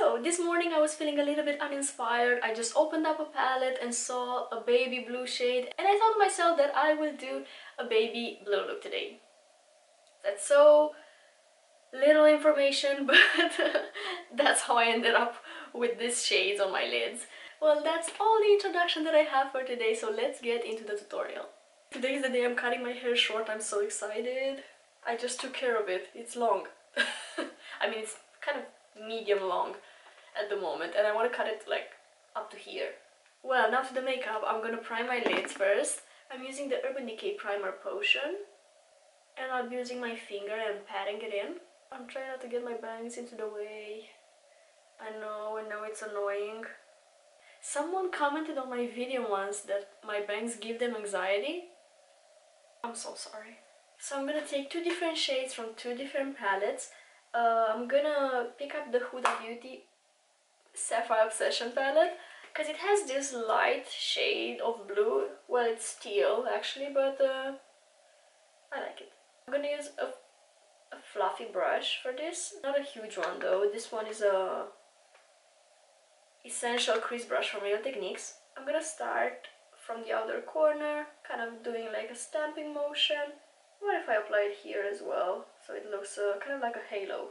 So this morning I was feeling a little bit uninspired. I just opened up a palette and saw a baby blue shade, and I thought to myself that I will do a baby blue look today. That's so little information, but that's how I ended up with these shades on my lids. Well, that's all the introduction that I have for today, so let's get into the tutorial. Today is the day I'm cutting my hair short. I'm so excited. I just took care of it. It's long. I mean, it's kind of medium long at the moment, and I want to cut it like up to here. Well, now to the makeup. I'm gonna prime my lids first. I'm using the Urban Decay Primer Potion, and I'll be using my finger and patting it in. I'm trying not to get my bangs into the way. I know it's annoying. Someone commented on my video once that my bangs give them anxiety. I'm so sorry. So I'm gonna take two different shades from two different palettes. I'm gonna pick up the Huda Beauty Sapphire Obsession palette because it has this light shade of blue. Well, it's teal actually, but I like it. I'm gonna use a fluffy brush for this. Not a huge one though. This one is a Essential Crease Brush from Real Techniques. I'm gonna start from the outer corner, kind of doing like a stamping motion. What if I apply it here as well, so it looks kind of like a halo.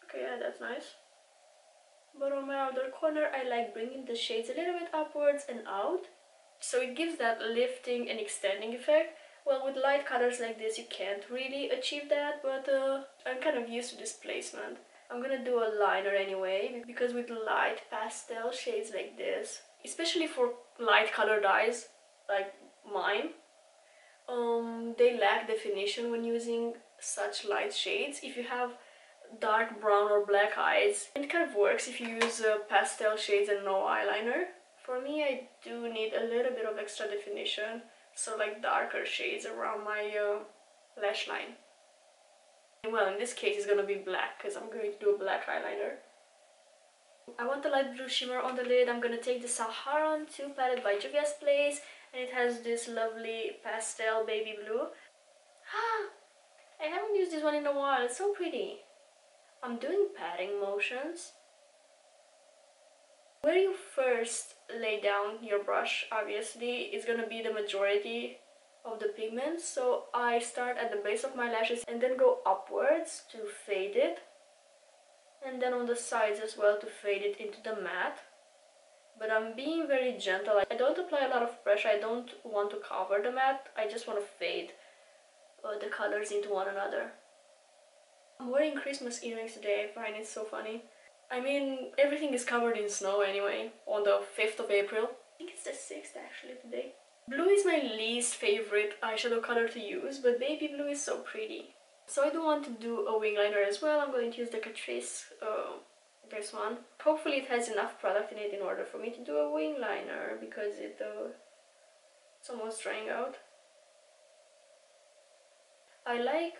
Okay, yeah, that's nice. But on my outer corner, I like bringing the shades a little bit upwards and out, so it gives that lifting and extending effect. Well, with light colors like this, you can't really achieve that, but I'm kind of used to this placement. I'm gonna do a liner anyway, because with light pastel shades like this, especially for light colored eyes like mine, they lack definition when using such light shades. If you have dark brown or black eyes, it kind of works if you use pastel shades and no eyeliner. For me, I do need a little bit of extra definition, so like darker shades around my lash line. Well, in this case it's gonna be black because I'm going to do a black eyeliner. I want a light blue shimmer on the lid. I'm gonna take the Saharan 2 palette by Juvia's Place, and it has this lovely pastel baby blue. I haven't used this one in a while. It's so pretty. I'm doing patting motions. Where you first lay down your brush, obviously, is gonna be the majority of the pigments. So I start at the base of my lashes and then go upwards to fade it. And then on the sides as well to fade it into the matte. But I'm being very gentle. I don't apply a lot of pressure. I don't want to cover the matte. I just want to fade the colors into one another. I'm wearing Christmas earrings today. I find it so funny. I mean, everything is covered in snow anyway, on the 5th of April. I think it's the 6th actually today. Blue is my least favorite eyeshadow color to use, but baby blue is so pretty. So I do want to do a wing liner as well. I'm going to use the Catrice, this one. Hopefully it has enough product in it in order for me to do a wing liner, because it's almost drying out. I like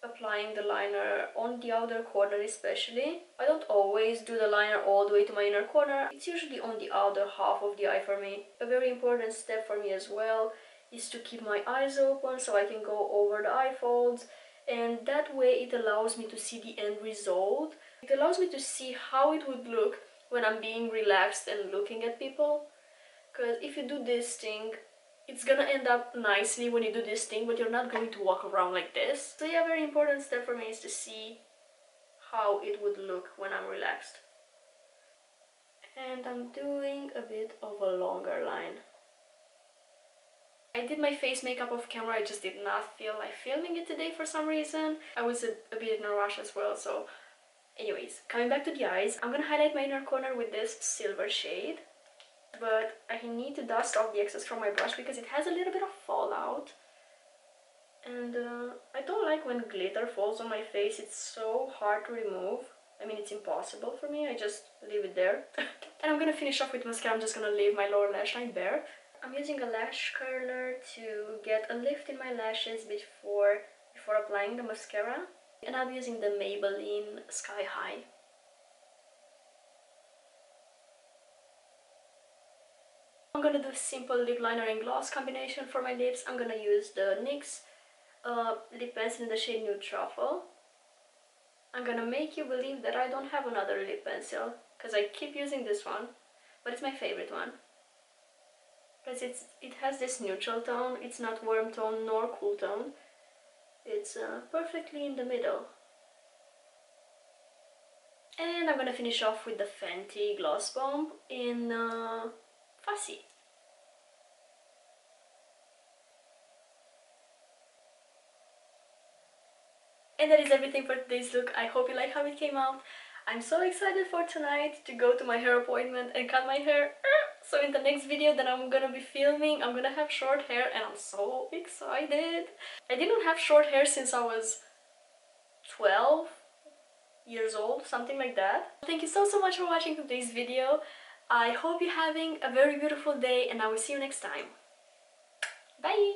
applying the liner on the outer corner especially. I don't always do the liner all the way to my inner corner. It's usually on the outer half of the eye for me. A very important step for me as well is to keep my eyes open so I can go over the eye folds, and that way it allows me to see the end result. It allows me to see how it would look when I'm being relaxed and looking at people. Because if you do this thing, it's gonna end up nicely when you do this thing, but you're not going to walk around like this. So yeah, very important step for me is to see how it would look when I'm relaxed. And I'm doing a bit of a longer line. I did my face makeup off camera. I just did not feel like filming it today for some reason. I was a bit in a rush as well, so anyways, coming back to the eyes, I'm gonna highlight my inner corner with this silver shade. But I need to dust off the excess from my brush because it has a little bit of fallout. And I don't like when glitter falls on my face. It's so hard to remove. I mean, it's impossible for me. I just leave it there. And I'm gonna finish off with mascara. I'm just gonna leave my lower lash line bare. I'm using a lash curler to get a lift in my lashes before applying the mascara. And I'm using the Maybelline Sky High. I'm gonna do simple lip liner and gloss combination for my lips. I'm gonna use the NYX lip pencil in the shade Nude Truffle. I'm gonna make you believe that I don't have another lip pencil, because I keep using this one, but it's my favorite one. Because it has this neutral tone, it's not warm tone nor cool tone. It's perfectly in the middle. And I'm gonna finish off with the Fenty Gloss Bomb in Fussy. And that is everything for today's look. I hope you like how it came out. I'm so excited for tonight to go to my hair appointment and cut my hair. So in the next video that I'm gonna be filming, I'm gonna have short hair and I'm so excited. I didn't have short hair since I was 12 years old, something like that. Thank you so much for watching today's video. I hope you're having a very beautiful day and I will see you next time. Bye!